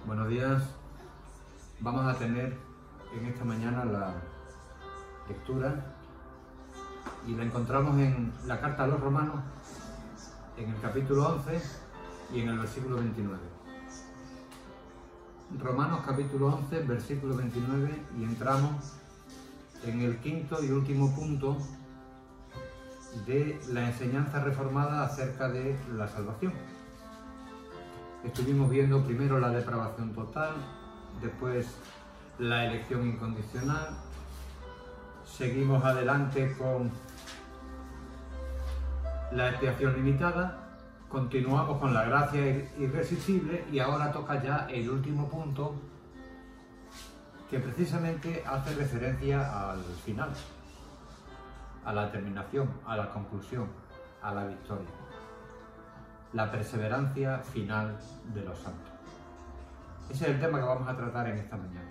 Buenos días. Vamos a tener en esta mañana la lectura y la encontramos en la carta a los Romanos, en el capítulo 11 y en el versículo 29. Romanos capítulo 11, versículo 29, y entramos en el quinto y último punto de la enseñanza reformada acerca de la salvación. Estuvimos viendo primero la depravación total, después la elección incondicional, seguimos adelante con la expiación limitada, continuamos con la gracia irresistible y ahora toca ya el último punto, que precisamente hace referencia al final, a la terminación, a la conclusión, a la victoria. La perseverancia final de los santos. Ese es el tema que vamos a tratar en esta mañana.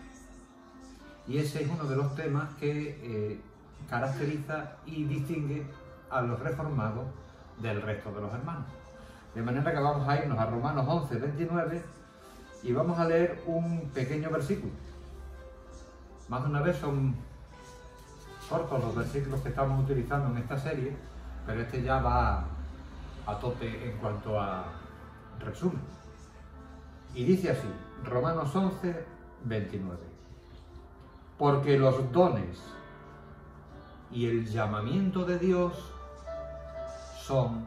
Y ese es uno de los temas que caracteriza y distingue a los reformados del resto de los hermanos. De manera que vamos a irnos a Romanos 11, 29 y vamos a leer un pequeño versículo. Más de una vez son cortos los versículos que estamos utilizando en esta serie, pero este ya va a tope en cuanto a resumen. Y dice así, Romanos 11, 29. Porque los dones y el llamamiento de Dios son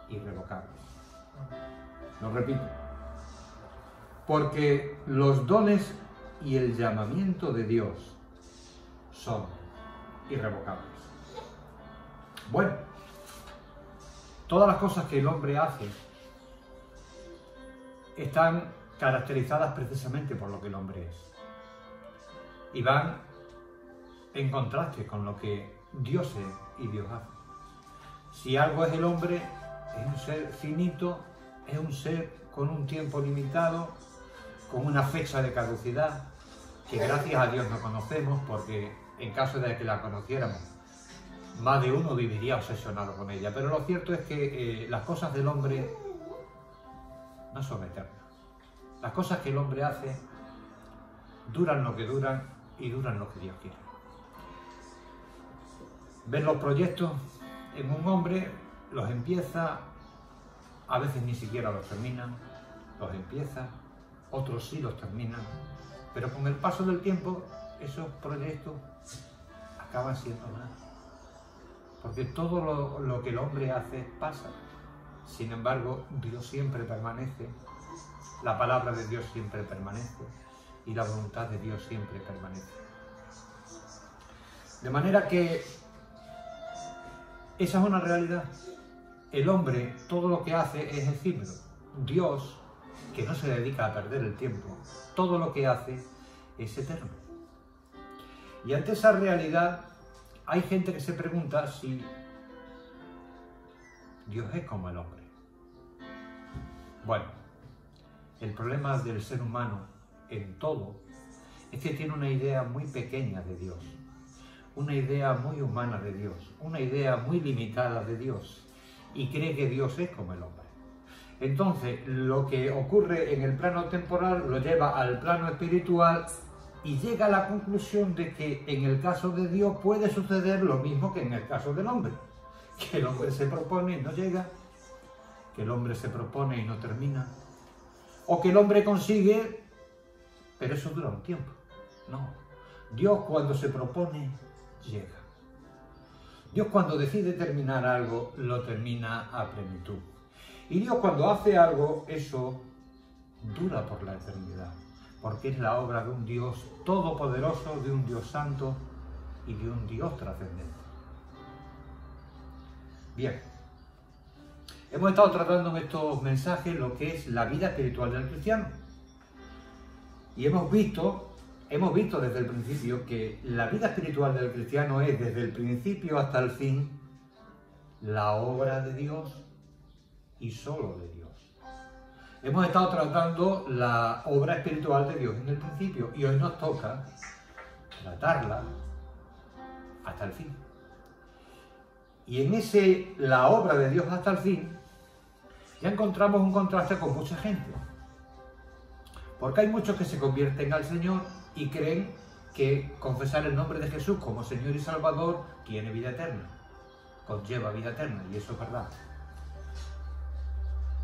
irrevocables. Lo repito. Porque los dones y el llamamiento de Dios son irrevocables. Bueno, todas las cosas que el hombre hace están caracterizadas precisamente por lo que el hombre es. Y van en contraste con lo que Dios es y Dios hace. Si algo es el hombre, es un ser finito, es un ser con un tiempo limitado, con una fecha de caducidad, que gracias a Dios no conocemos, porque en caso de que la conociéramos, más de uno viviría obsesionado con ella. Pero lo cierto es que las cosas del hombre no son eternas. Las cosas que el hombre hace duran lo que duran y duran lo que Dios quiere. Ver los proyectos en un hombre, los empieza, a veces ni siquiera los termina, los empieza, otros sí los terminan, pero con el paso del tiempo esos proyectos acaban siendo nada. Porque todo lo que el hombre hace pasa. Sin embargo, Dios siempre permanece, la palabra de Dios siempre permanece y la voluntad de Dios siempre permanece. De manera que esa es una realidad. El hombre, todo lo que hace es efímero. Dios, que no se dedica a perder el tiempo, todo lo que hace es eterno. Y ante esa realidad, hay gente que se pregunta si Dios es como el hombre. Bueno, el problema del ser humano en todo es que tiene una idea muy pequeña de Dios, una idea muy humana de Dios, una idea muy limitada de Dios, y cree que Dios es como el hombre. Entonces, lo que ocurre en el plano temporal lo lleva al plano espiritual y llega a la conclusión de que en el caso de Dios puede suceder lo mismo que en el caso del hombre. Que el hombre se propone y no llega, que el hombre se propone y no termina, o que el hombre consigue, pero eso dura un tiempo. No, Dios cuando se propone, llega. Dios cuando decide terminar algo, lo termina a plenitud. Y Dios cuando hace algo, eso dura por la eternidad. Porque es la obra de un Dios todopoderoso, de un Dios santo y de un Dios trascendente. Bien, hemos estado tratando en estos mensajes lo que es la vida espiritual del cristiano. Y hemos visto desde el principio que la vida espiritual del cristiano es desde el principio hasta el fin la obra de Dios y solo de Dios. Hemos estado tratando la obra espiritual de Dios en el principio y hoy nos toca tratarla hasta el fin. Y en la obra de Dios hasta el fin, ya encontramos un contraste con mucha gente. Porque hay muchos que se convierten al Señor y creen que confesar el nombre de Jesús como Señor y Salvador tiene vida eterna, conlleva vida eterna, y eso es verdad.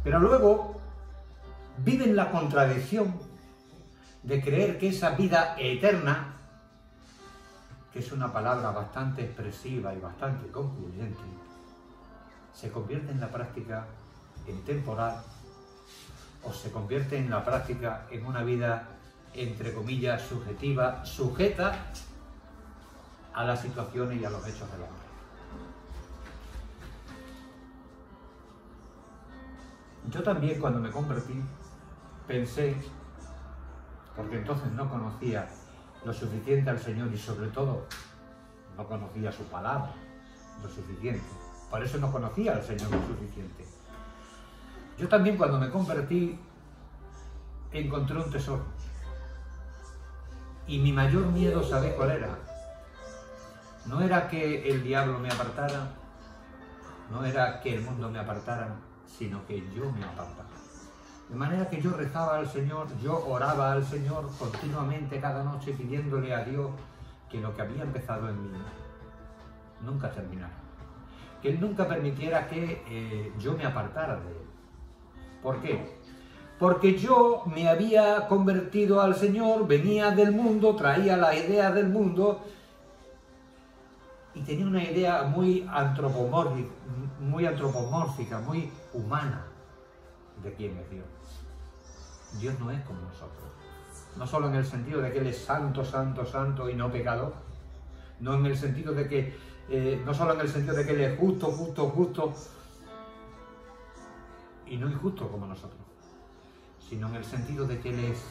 Pero luego viven la contradicción de creer que esa vida eterna, que es una palabra bastante expresiva y bastante concluyente, se convierte en la práctica en temporal, o se convierte en la práctica en una vida, entre comillas, subjetiva, sujeta a las situaciones y a los hechos del hombre. Yo también, cuando me convertí, pensé, porque entonces no conocía lo suficiente al Señor y sobre todo no conocía su palabra lo suficiente, por eso no conocía al Señor lo suficiente. Yo también, cuando me convertí, encontré un tesoro. Y mi mayor miedo, ¿sabéis cuál era? No era que el diablo me apartara, no era que el mundo me apartara, sino que yo me apartara. De manera que yo rezaba al Señor, yo oraba al Señor continuamente cada noche pidiéndole a Dios que lo que había empezado en mí nunca terminara. Que Él nunca permitiera que yo me apartara de Él. ¿Por qué? Porque yo me había convertido al Señor, venía del mundo, traía la idea del mundo y tenía una idea muy antropomórfica, muy humana de quién es Dios. Dios no es como nosotros. No solo en el sentido de que Él es santo, santo, santo y no pecador. No en el sentido de que, no solo en el sentido de que Él es justo, justo, justo y no injusto como nosotros, sino en el sentido de que Él es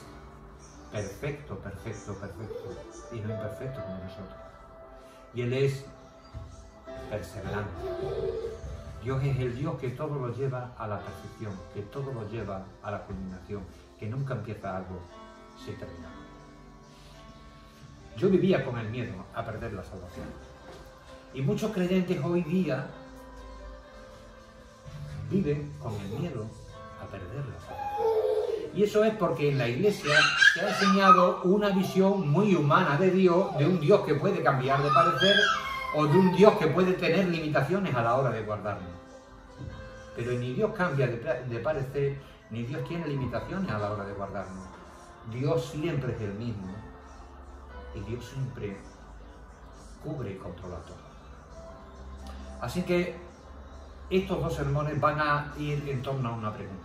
perfecto, perfecto, perfecto y no imperfecto como nosotros. Y Él es perseverante. Dios es el Dios que todo lo lleva a la perfección, que todo lo lleva a la culminación, que nunca empieza algo sin terminar. Yo vivía con el miedo a perder la salvación. Y muchos creyentes hoy día viven con el miedo a perder la salvación. Y eso es porque en la Iglesia se ha enseñado una visión muy humana de Dios, de un Dios que puede cambiar de parecer o de un Dios que puede tener limitaciones a la hora de guardarnos. Pero ni Dios cambia de parecer, ni Dios tiene limitaciones a la hora de guardarnos. Dios siempre es el mismo y Dios siempre cubre y controla todo. Así que estos dos sermones van a ir en torno a una pregunta.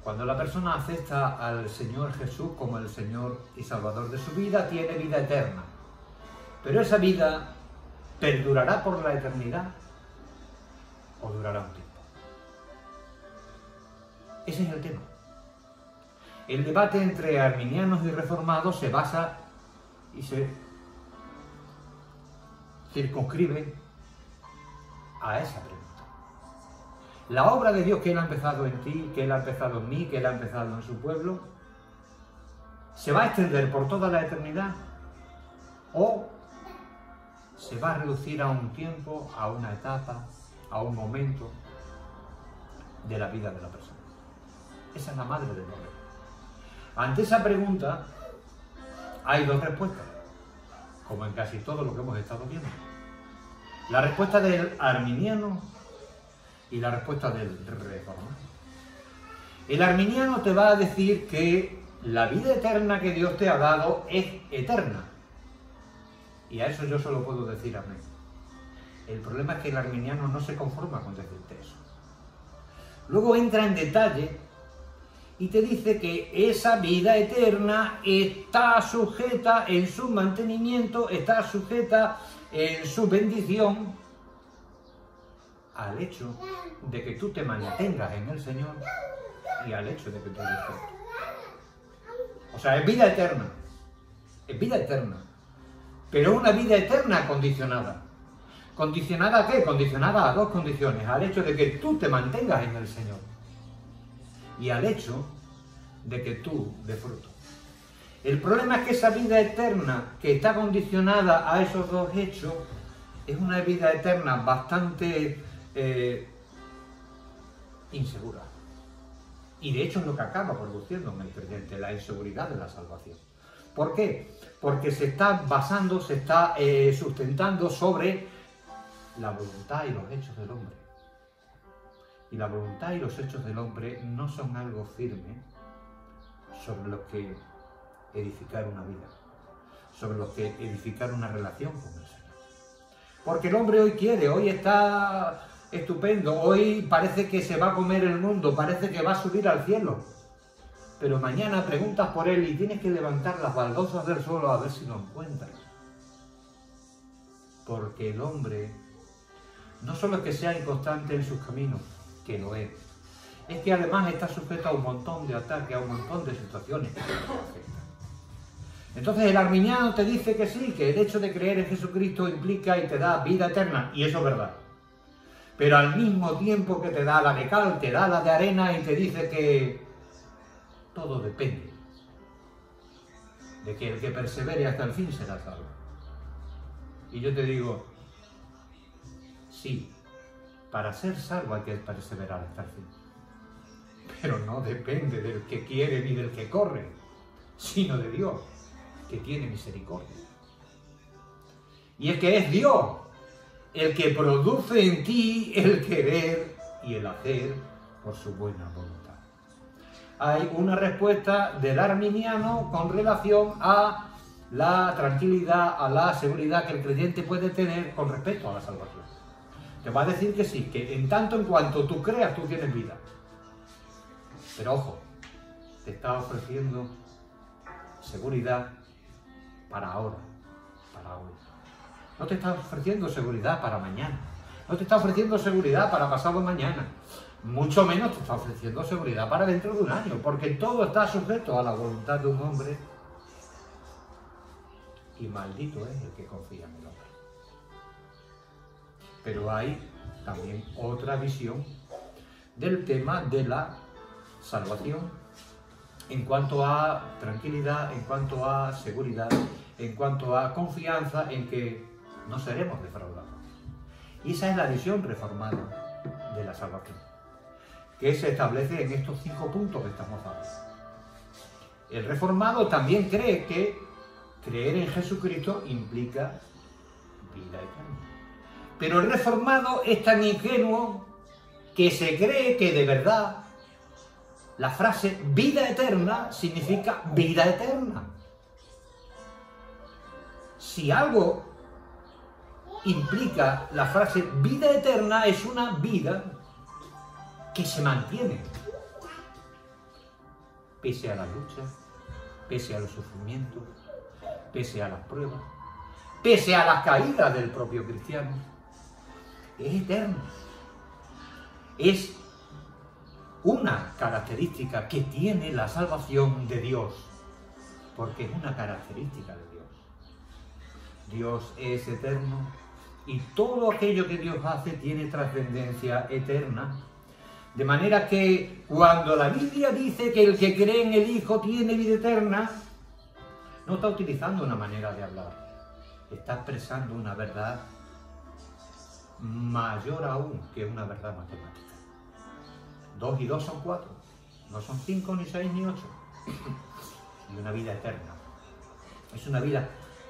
Cuando la persona acepta al Señor Jesús como el Señor y Salvador de su vida, tiene vida eterna. Pero esa vida ¿perdurará por la eternidad o durará un tiempo? Ese es el tema. El debate entre arminianos y reformados se basa y se circunscribe a esa pregunta. La obra de Dios que Él ha empezado en ti, que Él ha empezado en mí, que Él ha empezado en su pueblo, ¿se va a extender por toda la eternidad o se va a reducir a un tiempo, a una etapa, a un momento de la vida de la persona? Esa es la madre del problema. Ante esa pregunta hay dos respuestas, como en casi todo lo que hemos estado viendo. La respuesta del arminiano y la respuesta del reformado. El arminiano te va a decir que la vida eterna que Dios te ha dado es eterna. Y a eso yo solo puedo decir amén. El problema es que el arminiano no se conforma con decirte eso. Luego entra en detalle y te dice que esa vida eterna está sujeta en su mantenimiento, está sujeta en su bendición al hecho de que tú te mantengas en el Señor y al hecho de que tú eres santo. O sea, es vida eterna. Es vida eterna. Pero una vida eterna condicionada. ¿Condicionada a qué? Condicionada a dos condiciones. Al hecho de que tú te mantengas en el Señor y al hecho de que tú des fruto. El problema es que esa vida eterna que está condicionada a esos dos hechos es una vida eterna bastante insegura, Y de hecho es lo que acaba produciendo en el creyente, la inseguridad de la salvación. ¿Por qué? Porque se está basando, se está sustentando sobre la voluntad y los hechos del hombre. Y la voluntad y los hechos del hombre no son algo firme sobre los que edificar una vida, sobre los que edificar una relación con el Señor. Porque el hombre hoy quiere, hoy está estupendo, hoy parece que se va a comer el mundo, parece que va a subir al cielo. Pero mañana preguntas por él y tienes que levantar las baldosas del suelo a ver si lo encuentras. Porque el hombre no solo es que sea inconstante en sus caminos, que lo es que además está sujeto a un montón de ataques, a un montón de situaciones que lo afectan. Entonces el arminiano te dice que sí, que el hecho de creer en Jesucristo implica y te da vida eterna, y eso es verdad. Pero al mismo tiempo que te da la de cal, te da la de arena y te dice que todo depende de que el que persevere hasta el fin será salvo. Y yo te digo, sí, para ser salvo hay que perseverar hasta el fin. Pero no depende del que quiere ni del que corre, sino de Dios, que tiene misericordia. Y es que es Dios el que produce en ti el querer y el hacer por su buena voluntad. Hay una respuesta del arminiano con relación a la tranquilidad, a la seguridad que el creyente puede tener con respecto a la salvación. Te va a decir que sí, que en tanto en cuanto tú creas, tú tienes vida. Pero ojo, te está ofreciendo seguridad para ahora, para hoy. No te está ofreciendo seguridad para mañana. No te está ofreciendo seguridad para pasado mañana. Mucho menos te está ofreciendo seguridad para dentro de un año, porque todo está sujeto a la voluntad de un hombre. Y maldito es el que confía en el hombre. Pero hay también otra visión del tema de la salvación en cuanto a tranquilidad, en cuanto a seguridad, en cuanto a confianza en que no seremos defraudados. Y esa es la visión reformada de la salvación, que se establece en estos 5 puntos que estamos dando. El reformado también cree que creer en Jesucristo implica vida eterna. Pero el reformado es tan ingenuo que se cree que de verdad la frase vida eterna significa vida eterna. Si algo implica la frase vida eterna, es una vida que se mantiene pese a las luchas, pese a los sufrimientos, pese a las pruebas, pese a las caídas del propio cristiano. Es eterna. Es una característica que tiene la salvación de Dios, porque es una característica de Dios. Dios es eterno y todo aquello que Dios hace tiene trascendencia eterna. De manera que cuando la Biblia dice que el que cree en el Hijo tiene vida eterna, no está utilizando una manera de hablar, está expresando una verdad mayor aún que una verdad matemática. 2 y 2 son 4, no son 5, ni 6, ni 8. Y una vida eterna. Es una vida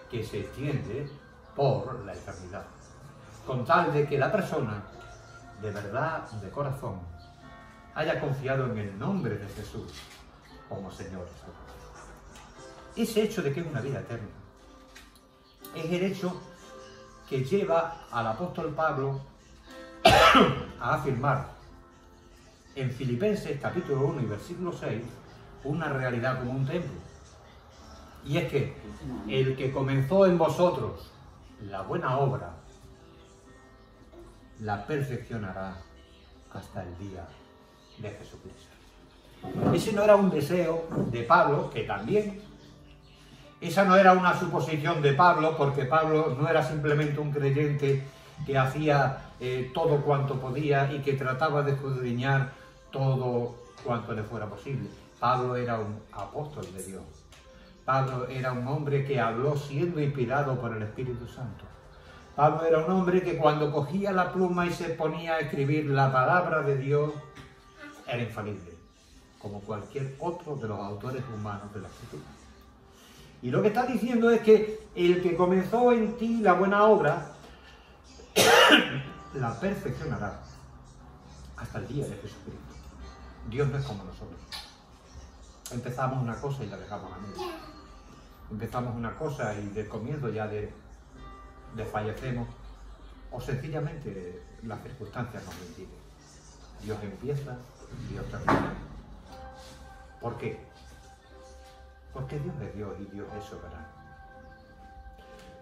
que se extiende por la eternidad, con tal de que la persona, de verdad, de corazón, haya confiado en el nombre de Jesús como Señor. Ese hecho de que es una vida eterna es el hecho que lleva al apóstol Pablo a afirmar en Filipenses capítulo 1 y versículo 6 una realidad como un templo. Y es que el que comenzó en vosotros la buena obra la perfeccionará hasta el día de Jesucristo. Ese no era un deseo de Pablo, que también, esa no era una suposición de Pablo, porque Pablo no era simplemente un creyente que hacía todo cuanto podía y que trataba de escudriñar todo cuanto le fuera posible. Pablo era un apóstol de Dios. Pablo era un hombre que habló siendo inspirado por el Espíritu Santo. Pablo era un hombre que cuando cogía la pluma y se ponía a escribir la palabra de Dios, era infalible, como cualquier otro de los autores humanos de la Escritura. Y lo que está diciendo es que el que comenzó en ti la buena obra, la perfeccionará hasta el día de Jesucristo. Dios no es como nosotros. Empezamos una cosa y la dejamos a medio. Empezamos una cosa y del comienzo ya desfallecemos, o sencillamente las circunstancias nos lo impiden. Dios empieza, Dios termina. ¿Por qué? Porque Dios es Dios y Dios es soberano.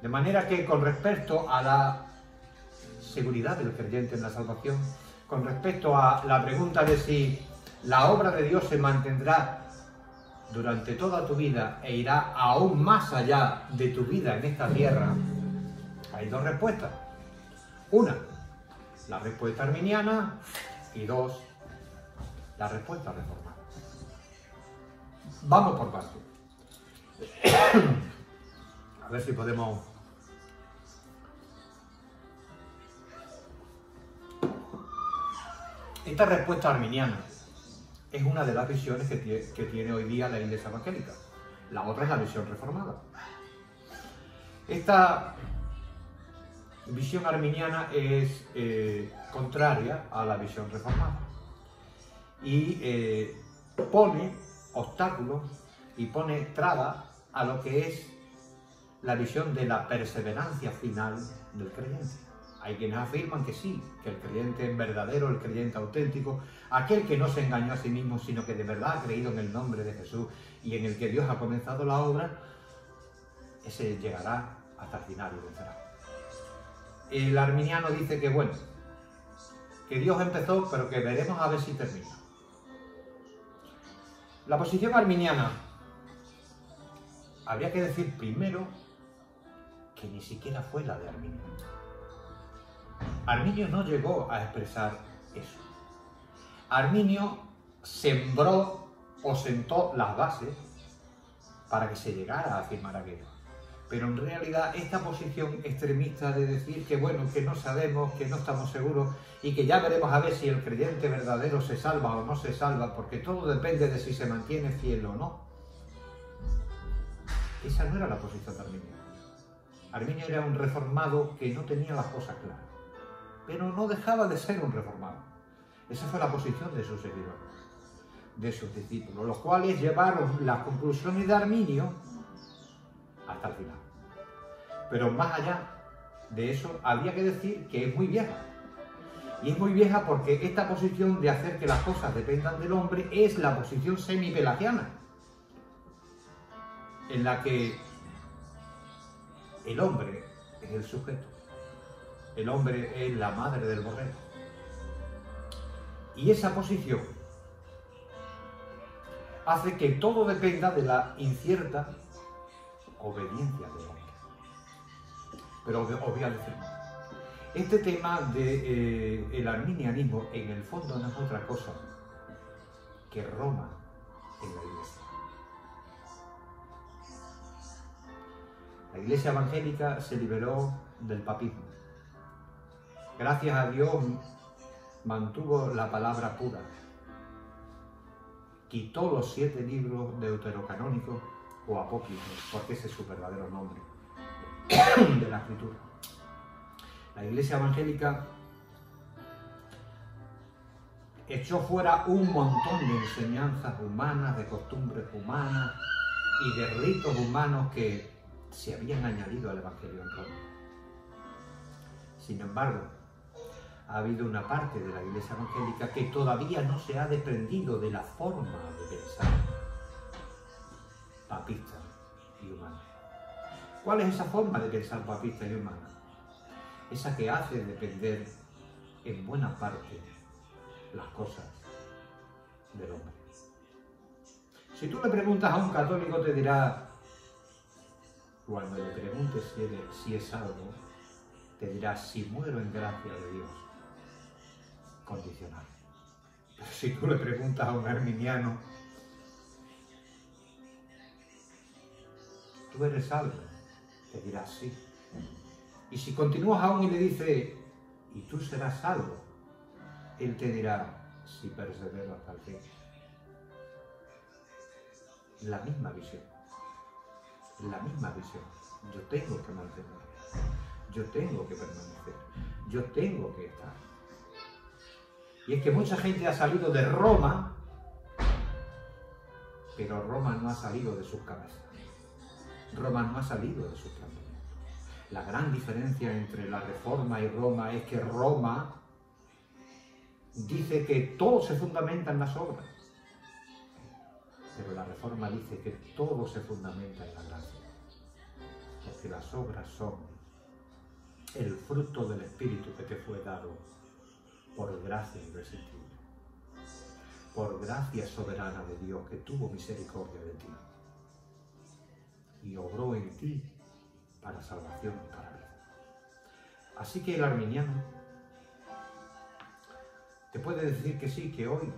De manera que con respecto a la seguridad del creyente en la salvación, con respecto a la pregunta de si la obra de Dios se mantendrá durante toda tu vida e irá aún más allá de tu vida en esta tierra, hay dos respuestas. Una, la respuesta arminiana, y dos, la respuesta reformada. Vamos por partes. A ver si podemos... Esta respuesta arminiana es una de las visiones que tiene hoy día la Iglesia evangélica. La otra es la visión reformada. Esta visión arminiana es contraria a la visión reformada y pone obstáculos y pone trabas a lo que es la visión de la perseverancia final del creyente. Hay quienes afirman que sí, que el creyente es verdadero, el creyente auténtico, aquel que no se engañó a sí mismo, sino que de verdad ha creído en el nombre de Jesús y en el que Dios ha comenzado la obra, ese llegará hasta el final y vencerá. El arminiano dice que bueno, que Dios empezó, pero que veremos a ver si termina. La posición arminiana, habría que decir primero que ni siquiera fue la de Arminio. Arminio no llegó a expresar eso. Arminio sembró o sentó las bases para que se llegara a afirmar aquello. Pero en realidad esta posición extremista de decir que bueno, que no sabemos, que no estamos seguros y que ya veremos a ver si el creyente verdadero se salva o no se salva, porque todo depende de si se mantiene fiel o no. Esa no era la posición de Arminio. Arminio era un reformado que no tenía las cosas claras, pero no dejaba de ser un reformado. Esa fue la posición de sus seguidores, de sus discípulos, los cuales llevaron las conclusiones de Arminio hasta el final. Pero más allá de eso, había que decir que es muy vieja. Y es muy vieja porque esta posición de hacer que las cosas dependan del hombre es la posición semipelagiana, en la que el hombre es el sujeto. El hombre es la madre del borrego. Y esa posición hace que todo dependa de la incierta obediencia del hombre. Pero os voy a decir más. Este tema del arminianismo en el fondo no es otra cosa que Roma en la Iglesia. La Iglesia evangélica se liberó del papismo. Gracias a Dios mantuvo la palabra pura. Quitó los 7 libros deuterocanónicos o apócrifos, porque ese es su verdadero nombre, de la Escritura. La Iglesia evangélica echó fuera un montón de enseñanzas humanas, de costumbres humanas y de ritos humanos que se habían añadido al Evangelio en Roma. Sin embargo, ha habido una parte de la Iglesia evangélica que todavía no se ha desprendido de la forma de pensar papista y humana. ¿Cuál es esa forma de pensar papista y humana? Esa que hace depender en buena parte las cosas del hombre. Si tú le preguntas a un católico, te dirá, cuando le preguntes si es salvo, te dirá, si muero en gracia de Dios, condicional. Pero si tú le preguntas a un arminiano, ¿tú eres salvo? Te dirá sí. Y si continúas aún y le dices, ¿y tú serás salvo? Él te dirá, si persevero hasta el fin. la misma visión. La misma visión. Yo tengo que mantener. Yo tengo que permanecer. Yo tengo que estar. Y es que mucha gente ha salido de Roma, pero Roma no ha salido de sus cabezas. Roma no ha salido de sus planteamientos. La gran diferencia entre la Reforma y Roma es que Roma dice que todo se fundamenta en las obras, pero la Reforma dice que todo se fundamenta en la gracia, porque las obras son el fruto del Espíritu que te fue dado por gracia irresistible, por gracia soberana de Dios que tuvo misericordia de ti y obró en ti para salvación y para vida. Así que el arminiano te puede decir que sí, que hoy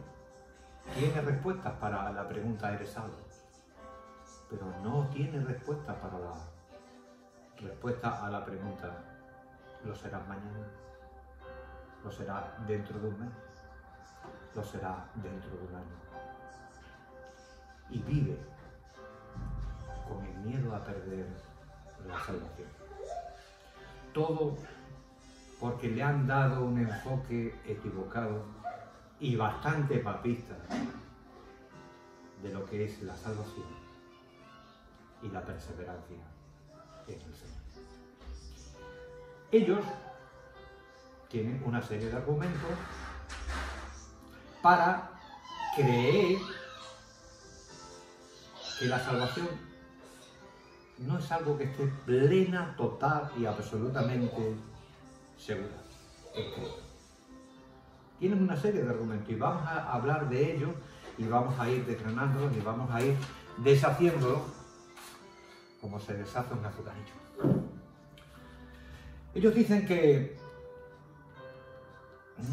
tiene respuestas para la pregunta ¿eres salvo? Pero no tiene respuesta para la respuesta a la pregunta ¿lo serás mañana? ¿Lo será dentro de un mes? ¿Lo será dentro de un año? Y vive con el miedo a perder la salvación. Todo porque le han dado un enfoque equivocado y bastante papista de lo que es la salvación y la perseverancia en el Señor. Ellos tienen una serie de argumentos para creer que la salvación no es algo que esté plena, total y absolutamente segura en Cristo. Tienen una serie de argumentos y vamos a hablar de ellos y vamos a ir desgranándolos y vamos a ir deshaciéndolos como se deshace un azucarillo. Ellos dicen que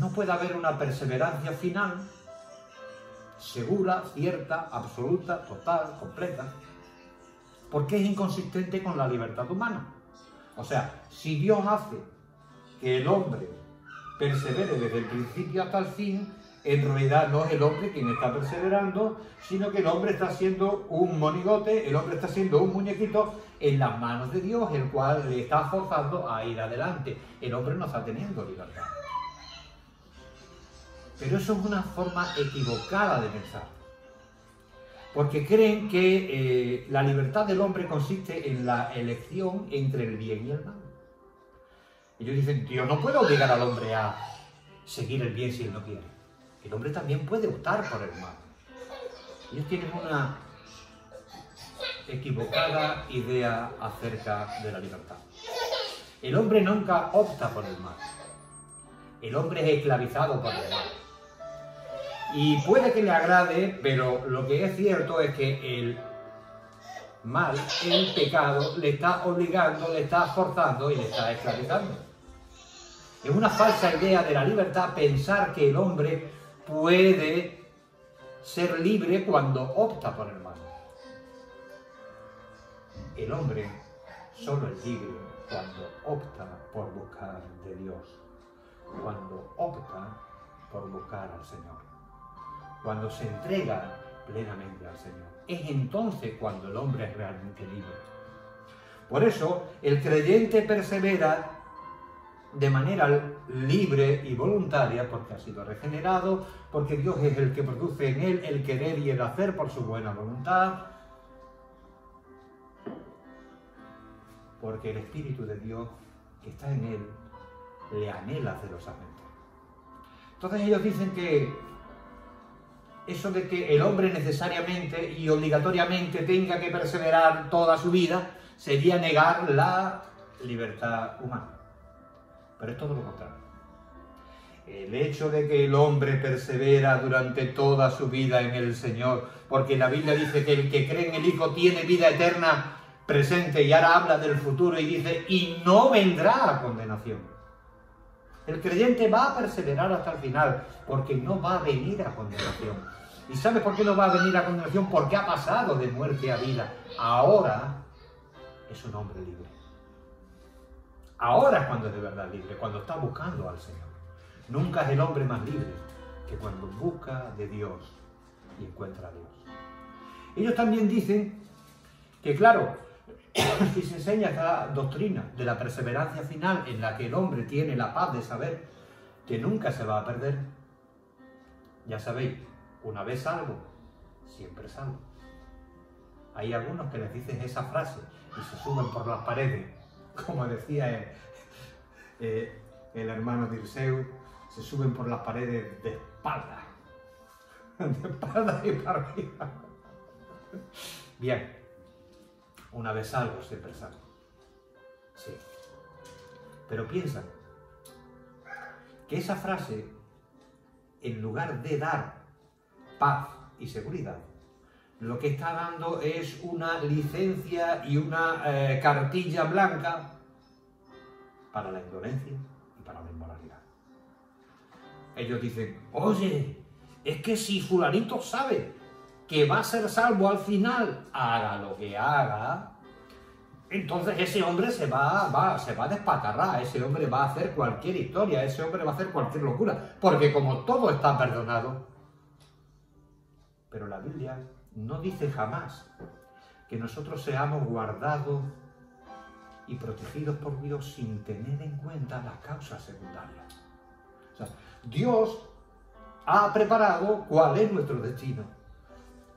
no puede haber una perseverancia final segura, cierta, absoluta, total, completa, porque es inconsistente con la libertad humana. O sea, si Dios hace que el hombre persevere desde el principio hasta el fin, en realidad no es el hombre quien está perseverando, sino que el hombre está siendo un monigote, el hombre está siendo un muñequito en las manos de Dios, el cual le está forzando a ir adelante. El hombre no está teniendo libertad. Pero eso es una forma equivocada de pensar, porque creen que la libertad del hombre consiste en la elección entre el bien y el mal. Ellos dicen, Dios no puede obligar al hombre a seguir el bien si él no quiere. El hombre también puede optar por el mal. Ellos tienen una equivocada idea acerca de la libertad. El hombre nunca opta por el mal. El hombre es esclavizado por el mal. Y puede que le agrade, pero lo que es cierto es que el mal, el pecado, le está obligando, le está forzando y le está esclavizando. Es una falsa idea de la libertad pensar que el hombre puede ser libre cuando opta por el mal. El hombre solo es libre cuando opta por buscar de Dios, cuando opta por buscar al Señor, cuando se entrega plenamente al Señor. Es entonces cuando el hombre es realmente libre. Por eso, el creyente persevera de manera libre y voluntaria, porque ha sido regenerado, porque Dios es el que produce en él el querer y el hacer por su buena voluntad, porque el Espíritu de Dios que está en él le anhela celosamente. Entonces ellos dicen que eso de que el hombre necesariamente y obligatoriamente tenga que perseverar toda su vida sería negar la libertad humana. Pero es todo lo contrario. El hecho de que el hombre persevera durante toda su vida en el Señor, porque la Biblia dice que el que cree en el Hijo tiene vida eterna presente, y ahora habla del futuro y dice, y no vendrá a condenación. El creyente va a perseverar hasta el final, porque no va a venir a condenación. ¿Y sabes por qué no va a venir a condenación? Porque ha pasado de muerte a vida. Ahora es un hombre libre. Ahora es cuando es de verdad libre, cuando está buscando al Señor. Nunca es el hombre más libre que cuando busca de Dios y encuentra a Dios. Ellos también dicen que, claro, si se enseña esta doctrina de la perseverancia final en la que el hombre tiene la paz de saber que nunca se va a perder, ya sabéis, una vez salvo, siempre salvo. Hay algunos que les dicen esa frase y se suben por las paredes, como decía el hermano Dirceu, se suben por las paredes de espalda y para arriba. Bien, una vez salvo, siempre salvo. Sí. Pero piensa que esa frase, en lugar de dar paz y seguridad, lo que está dando es una licencia y una cartilla blanca para la indolencia y para la inmoralidad. Ellos dicen, oye, es que si fulanito sabe que va a ser salvo al final, haga lo que haga, entonces ese hombre se va a despatarrar, ese hombre va a hacer cualquier historia, ese hombre va a hacer cualquier locura, porque como todo está perdonado. Pero la Biblia no dice jamás que nosotros seamos guardados y protegidos por Dios sin tener en cuenta las causas secundarias. O sea, Dios ha preparado cuál es nuestro destino,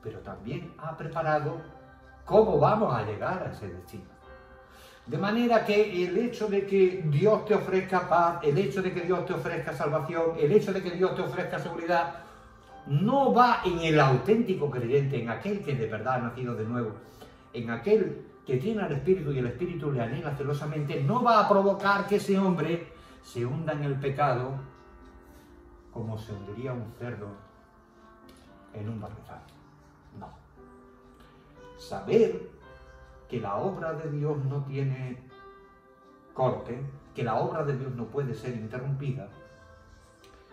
pero también ha preparado cómo vamos a llegar a ese destino. De manera que el hecho de que Dios te ofrezca paz, el hecho de que Dios te ofrezca salvación, el hecho de que Dios te ofrezca seguridad, no va en el auténtico creyente, en aquel que de verdad ha nacido de nuevo, en aquel que tiene al Espíritu y el Espíritu le anhela celosamente, no va a provocar que ese hombre se hunda en el pecado como se hundiría un cerdo en un barrizal. No. Saber que la obra de Dios no tiene corte, que la obra de Dios no puede ser interrumpida,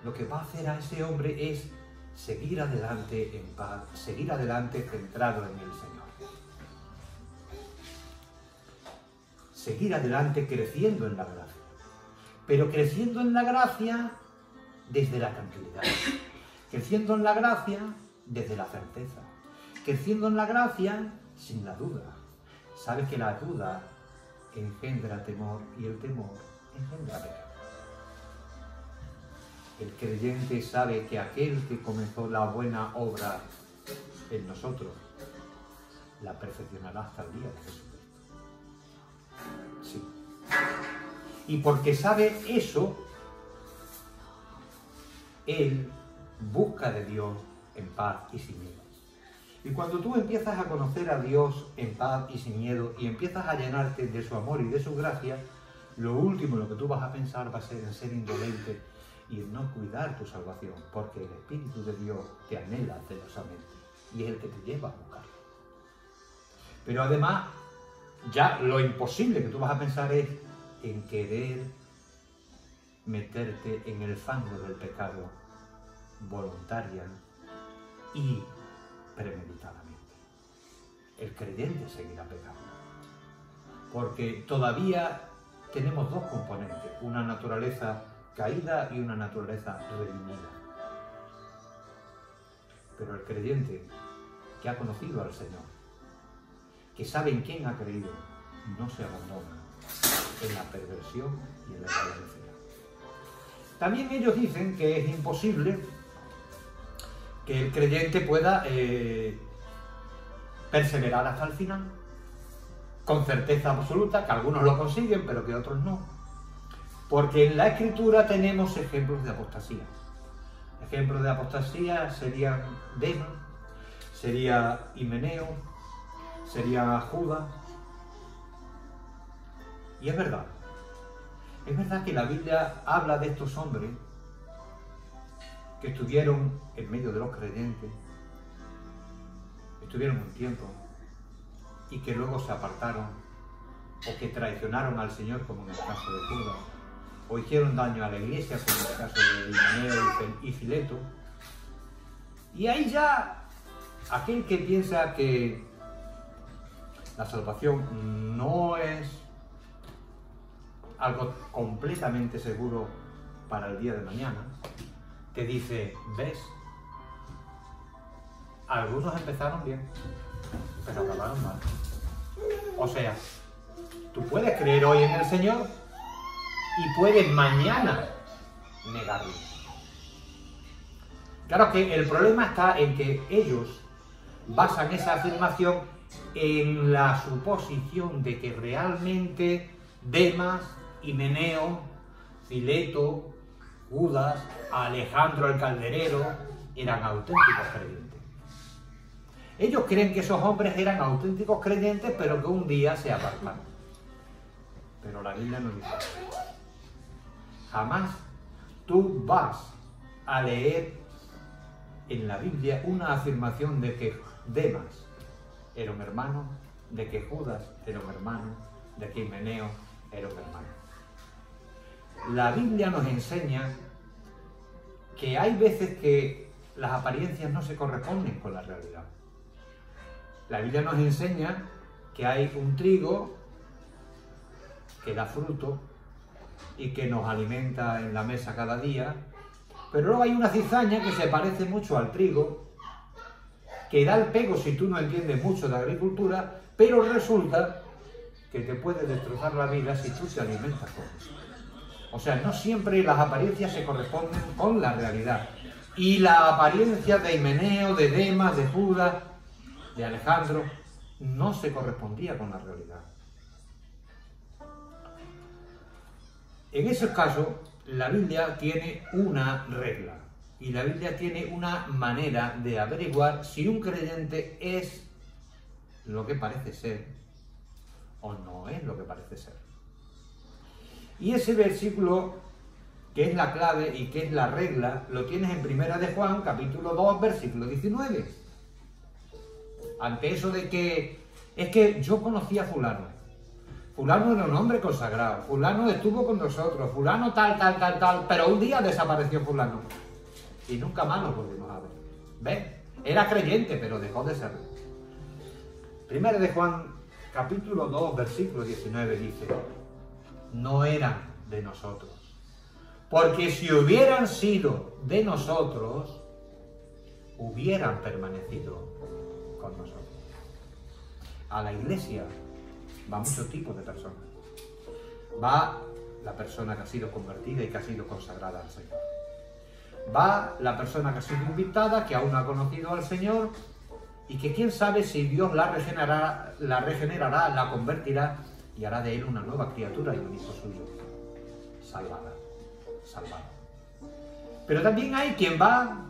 lo que va a hacer a ese hombre es seguir adelante en paz, seguir adelante centrado en el Señor. Seguir adelante creciendo en la gracia. Pero creciendo en la gracia desde la tranquilidad. Creciendo en la gracia desde la certeza. Creciendo en la gracia sin la duda. Sabes que la duda engendra temor y el temor engendra pecado. El creyente sabe que aquel que comenzó la buena obra en nosotros la perfeccionará hasta el día de Jesucristo. Sí. Y porque sabe eso, él busca de Dios en paz y sin miedo. Y cuando tú empiezas a conocer a Dios en paz y sin miedo y empiezas a llenarte de su amor y de su gracia, lo último en lo que tú vas a pensar va a ser en ser indolente y en no cuidar tu salvación, porque el Espíritu de Dios te anhela celosamente y es el que te lleva a buscarlo. Pero además, ya lo imposible que tú vas a pensar es en querer meterte en el fango del pecado voluntaria y premeditadamente. El creyente seguirá pecando, porque todavía tenemos dos componentes, una naturaleza caída y una naturaleza redimida. Pero el creyente que ha conocido al Señor, que sabe en quién ha creído, no se abandona en la perversión y en la violencia. También ellos dicen que es imposible que el creyente pueda perseverar hasta el final, con certeza absoluta, que algunos lo consiguen, pero que otros no. Porque en la Escritura tenemos ejemplos de apostasía. Ejemplos de apostasía serían Demas, sería Himeneo, sería Judas. Y es verdad que la Biblia habla de estos hombres que estuvieron en medio de los creyentes, estuvieron un tiempo y que luego se apartaron o que traicionaron al Señor, como en el caso de Judas, o hicieron daño a la iglesia, como en el caso de Himeneo y Fileto. Y ahí ya aquel que piensa que la salvación no es algo completamente seguro para el día de mañana, te dice, ¿ves? Algunos empezaron bien, pero acabaron mal. O sea, tú puedes creer hoy en el Señor y puedes mañana negarlo. Claro que el problema está en que ellos basan esa afirmación en la suposición de que realmente Demas, Himeneo, Fileto, Judas, Alejandro el Calderero eran auténticos creyentes. Ellos creen que esos hombres eran auténticos creyentes, pero que un día se apartaron. Pero la Biblia no dice eso. Jamás tú vas a leer en la Biblia una afirmación de que Demas era un hermano, de que Judas era un hermano, de que Himeneo era un hermano. La Biblia nos enseña que hay veces que las apariencias no se corresponden con la realidad. La Biblia nos enseña que hay un trigo que da fruto y que nos alimenta en la mesa cada día, pero luego hay una cizaña que se parece mucho al trigo, que da el pego si tú no entiendes mucho de agricultura, pero resulta que te puede destrozar la vida si tú te alimentas con eso. O sea, no siempre las apariencias se corresponden con la realidad. Y la apariencia de Himeneo, de Demas, de Judas, de Alejandro, no se correspondía con la realidad. En esos casos, la Biblia tiene una regla. Y la Biblia tiene una manera de averiguar si un creyente es lo que parece ser o no es lo que parece ser. Y ese versículo, que es la clave y que es la regla, lo tienes en Primera de Juan, capítulo 2, versículo 19. Ante eso de que, es que yo conocí a fulano. Fulano era un hombre consagrado. Fulano estuvo con nosotros. Fulano tal, tal, tal, tal. Pero un día desapareció fulano. Y nunca más lo volvimos a ver. ¿Ves? Era creyente, pero dejó de serlo. Primera de Juan, capítulo 2, versículo 19 dice: no eran de nosotros. Porque si hubieran sido de nosotros, hubieran permanecido con nosotros. A la iglesia va muchos tipos de personas. Va la persona que ha sido convertida y que ha sido consagrada al Señor. Va la persona que ha sido invitada, que aún no ha conocido al Señor y que quién sabe si Dios la regenerará, la convertirá y hará de él una nueva criatura y un hijo suyo, salvado. Pero también hay quien va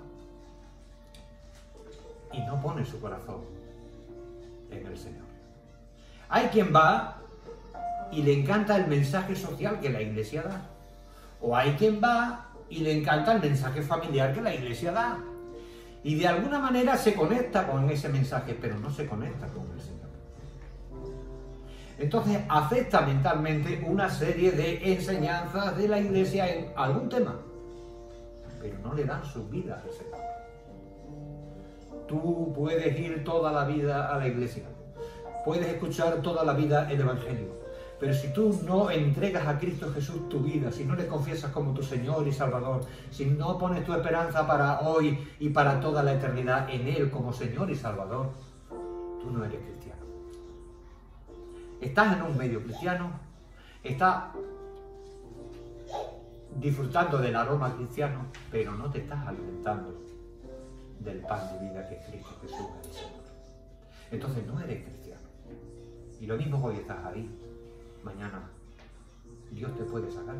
y no pone su corazón en el Señor. Hay quien va y le encanta el mensaje social que la iglesia da. O hay quien va y le encanta el mensaje familiar que la iglesia da. Y de alguna manera se conecta con ese mensaje, pero no se conecta con el Señor. Entonces acepta mentalmente una serie de enseñanzas de la iglesia en algún tema, pero no le dan su vida al Señor. Tú puedes ir toda la vida a la iglesia, puedes escuchar toda la vida el Evangelio, pero si tú no entregas a Cristo Jesús tu vida, si no le confiesas como tu Señor y Salvador, si no pones tu esperanza para hoy y para toda la eternidad en Él como Señor y Salvador, tú no eres cristiano. Estás en un medio cristiano, estás disfrutando del aroma cristiano, pero no te estás alimentando del pan de vida que es Cristo Jesús el Señor. Entonces no eres cristiano. Y lo mismo hoy estás ahí, mañana Dios te puede sacar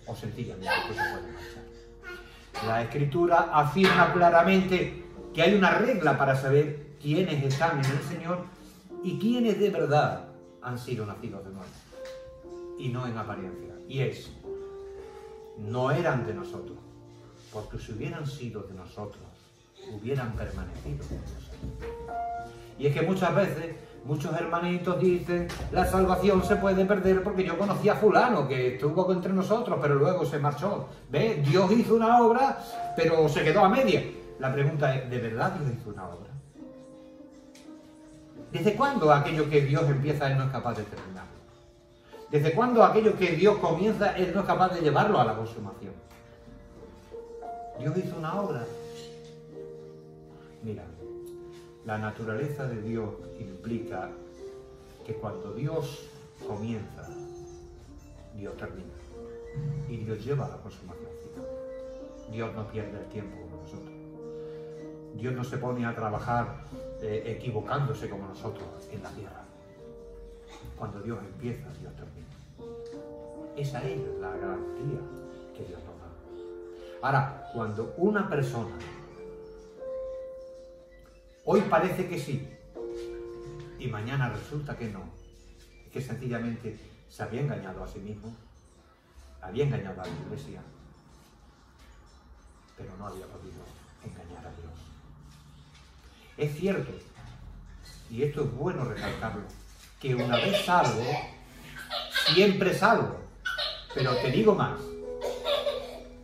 o sencillamente tú te puedes marchar. La Escritura afirma claramente que hay una regla para saber quiénes están en el Señor y quiénes de verdad han sido nacidos de nuevo y no en apariencia. Y es: no eran de nosotros, porque si hubieran sido de nosotros, hubieran permanecido con nosotros. Y es que muchas veces muchos hermanitos dicen: la salvación se puede perder porque yo conocí a fulano que estuvo entre nosotros, pero luego se marchó. ¿Ves? Dios hizo una obra, pero se quedó a media. La pregunta es: ¿de verdad Dios hizo una obra? ¿Desde cuándo aquello que Dios empieza Él no es capaz de terminarlo? ¿Desde cuándo aquello que Dios comienza Él no es capaz de llevarlo a la consumación? Dios hizo una obra. Mira, La naturaleza de Dios implica que cuando Dios comienza, Dios termina. Y Dios lleva a la consumación final. Dios no pierde el tiempo como nosotros. Dios no se pone a trabajar equivocándose como nosotros en la tierra. Cuando Dios empieza, Dios termina. Esa es la garantía que Dios nos da. Ahora, cuando una persona hoy parece que sí y mañana resulta que no, es que sencillamente se había engañado a sí mismo, había engañado a la Iglesia, pero no había podido engañar a Dios. Es cierto, y esto es bueno recalcarlo, que una vez salvo, siempre salvo. Pero te digo más,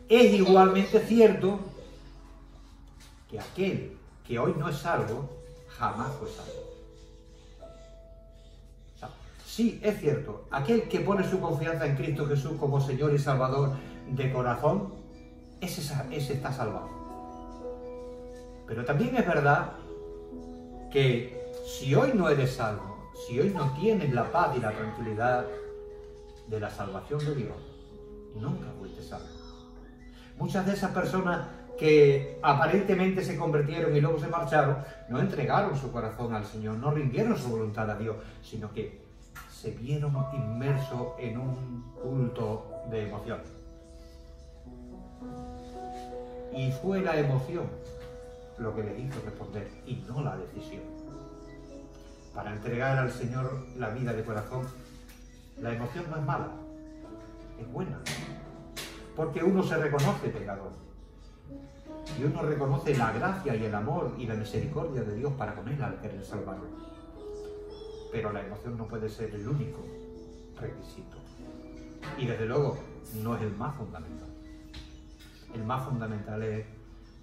es igualmente cierto que aquel que hoy no es salvo, jamás fue salvo. O sea, sí, es cierto, aquel que pone su confianza en Cristo Jesús como Señor y Salvador de corazón, ese está salvado. Pero también es verdad que si hoy no eres salvo, si hoy no tienes la paz y la tranquilidad de la salvación de Dios, nunca fuiste salvo. Muchas de esas personas que aparentemente se convirtieron y luego se marcharon, no entregaron su corazón al Señor, no rindieron su voluntad a Dios, sino que se vieron inmersos en un culto de emoción. Y fue la emoción lo que les hizo responder y no la decisión. Para entregar al Señor la vida de corazón, la emoción no es mala, es buena. Porque uno se reconoce pecador. Y uno reconoce la gracia y el amor y la misericordia de Dios para con él al querer salvarlo. Pero la emoción no puede ser el único requisito. Y desde luego no es el más fundamental. El más fundamental es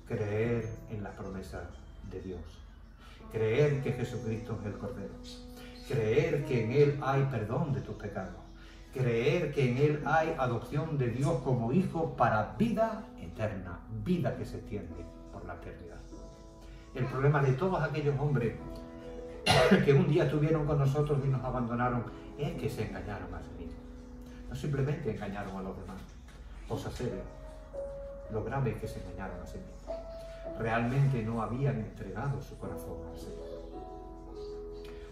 creer en las promesas de Dios. Creer que Jesucristo es el Cordero. Creer que en Él hay perdón de tus pecados. Creer que en Él hay adopción de Dios como hijo para vida eterna, vida que se extiende por la eternidad. El problema de todos aquellos hombres que un día estuvieron con nosotros y nos abandonaron es que se engañaron a sí mismos. No simplemente engañaron a los demás, cosa seria. Lo grave es que se engañaron a sí mismos. Realmente no habían entregado su corazón al Señor.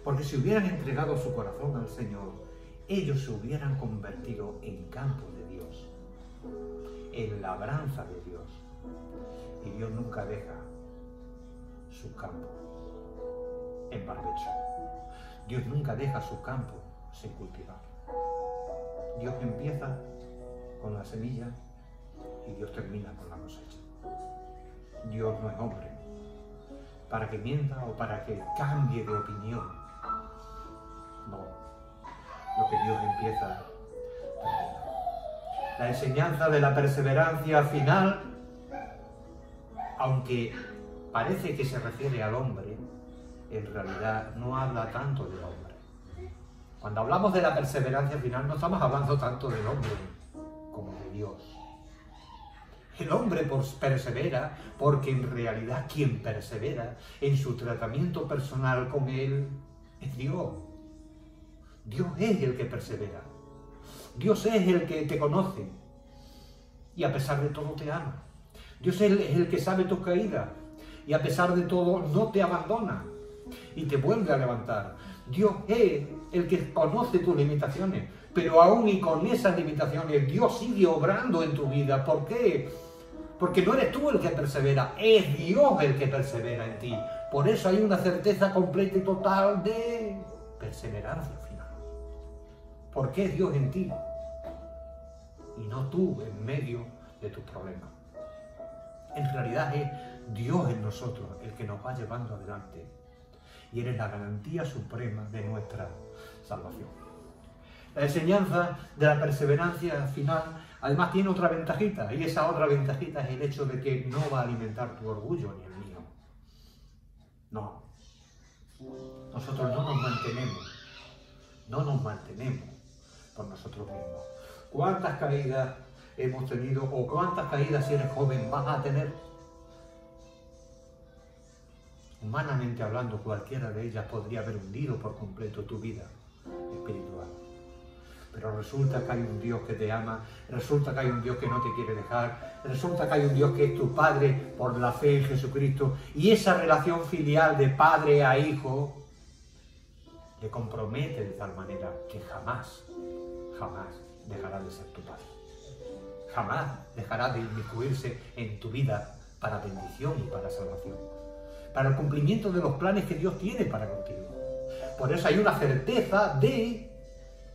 Porque si hubieran entregado su corazón al Señor, ellos se hubieran convertido en campo de Dios, en labranza de Dios. Y Dios nunca deja su campo en barbecho. Dios nunca deja su campo sin cultivar. Dios empieza con la semilla y Dios termina con la cosecha. Dios no es hombre para que mienta o para que cambie de opinión. No. Lo que Dios empieza, termina. La enseñanza de la perseverancia final, aunque parece que se refiere al hombre, en realidad no habla tanto del hombre. Cuando hablamos de la perseverancia final, no estamos hablando tanto del hombre como de Dios. El hombre persevera porque en realidad quien persevera en su tratamiento personal con él es Dios. Dios es el que persevera. Dios es el que te conoce y a pesar de todo te ama. Dios es el que sabe tus caídas y a pesar de todo no te abandona y te vuelve a levantar. Dios es el que conoce tus limitaciones, pero aún y con esas limitaciones Dios sigue obrando en tu vida. ¿Por qué? Porque no eres tú el que persevera, es Dios el que persevera en ti. Por eso hay una certeza completa y total de perseverancia final. Porque es Dios en ti y no tú en medio de tus problemas. En realidad es Dios en nosotros el que nos va llevando adelante y eres la garantía suprema de nuestra salvación. La enseñanza de la perseverancia final además tiene otra ventajita, y esa otra ventajita es el hecho de que no va a alimentar tu orgullo ni el mío. No. Nosotros no nos mantenemos por nosotros mismos. ¿Cuántas caídas hemos tenido o cuántas caídas si eres joven vas a tener? humanamente hablando, cualquiera de ellas podría haber hundido por completo tu vida espiritual. Pero resulta que hay un Dios que te ama, resulta que hay un Dios que no te quiere dejar, resulta que hay un Dios que es tu Padre por la fe en Jesucristo, y esa relación filial de padre a hijo le compromete de tal manera que jamás, jamás dejará de ser tu Padre. Jamás dejará de inmiscuirse en tu vida para bendición y para salvación, para el cumplimiento de los planes que Dios tiene para contigo. Por eso hay una certeza de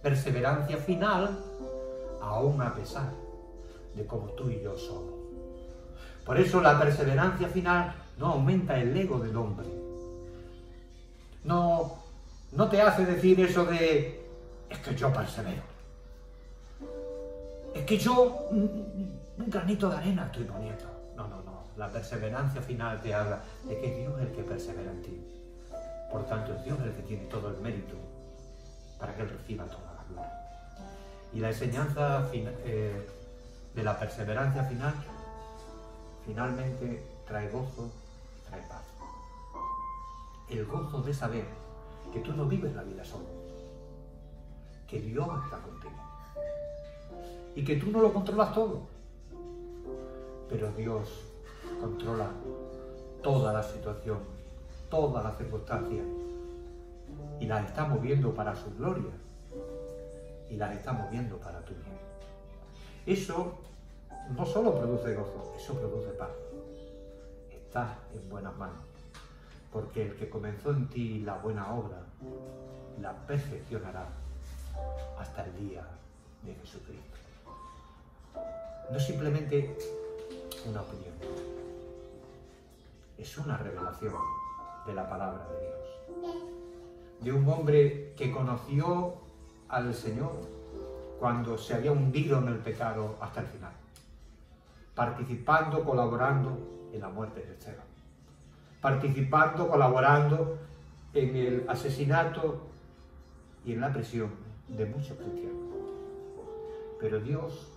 perseverancia final, aún a pesar de como tú y yo somos. Por eso la perseverancia final no aumenta el ego del hombre. No te hace decir eso de, es que yo persevero. Es que yo un granito de arena estoy poniendo. No. La perseverancia final te habla de que Dios es el que persevera en ti. Por tanto, es Dios el que tiene todo el mérito para que Él reciba toda la gloria. Y la enseñanza de la perseverancia final, finalmente trae gozo, trae paz. El gozo de saber que tú no vives la vida solo, que Dios está contigo y que tú no lo controlas todo, pero Dios controla toda la situación, todas las circunstancias, y las está moviendo para su gloria, y las está moviendo para tu bien. Eso no solo produce gozo, eso produce paz. Estás en buenas manos, porque el que comenzó en ti la buena obra, la perfeccionará hasta el día de Jesucristo. No es simplemente una opinión, es una revelación de la palabra de Dios. De un hombre que conoció al Señor cuando se había hundido en el pecado hasta el final, participando, colaborando en la muerte de Esteban, participando, colaborando en el asesinato y en la prisión de muchos cristianos. Pero Dios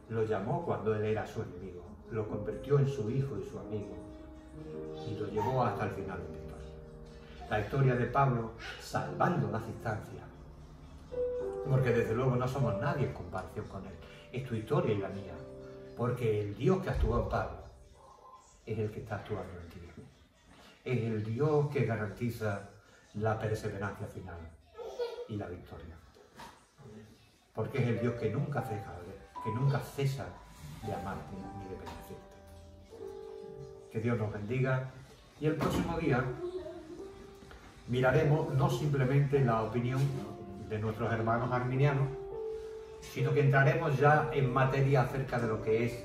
lo llamó cuando él era su enemigo, lo convirtió en su hijo y su amigo, y lo llevó hasta el final de la historia. La historia de Pablo salvando las instancias, porque desde luego no somos nadie en comparación con él. Es tu historia y la mía, porque el Dios que actuó en Pablo es el que está actuando en ti. Es el Dios que garantiza la perseverancia final y la victoria. Porque es el Dios que nunca cesa de amarte ni de bendecirte. Que Dios nos bendiga, y el próximo día miraremos no simplemente la opinión de nuestros hermanos arminianos, sino que entraremos ya en materia acerca de lo que es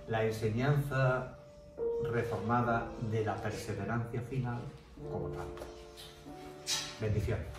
la enseñanza reformada de la perseverancia final como tal. Bendiciones.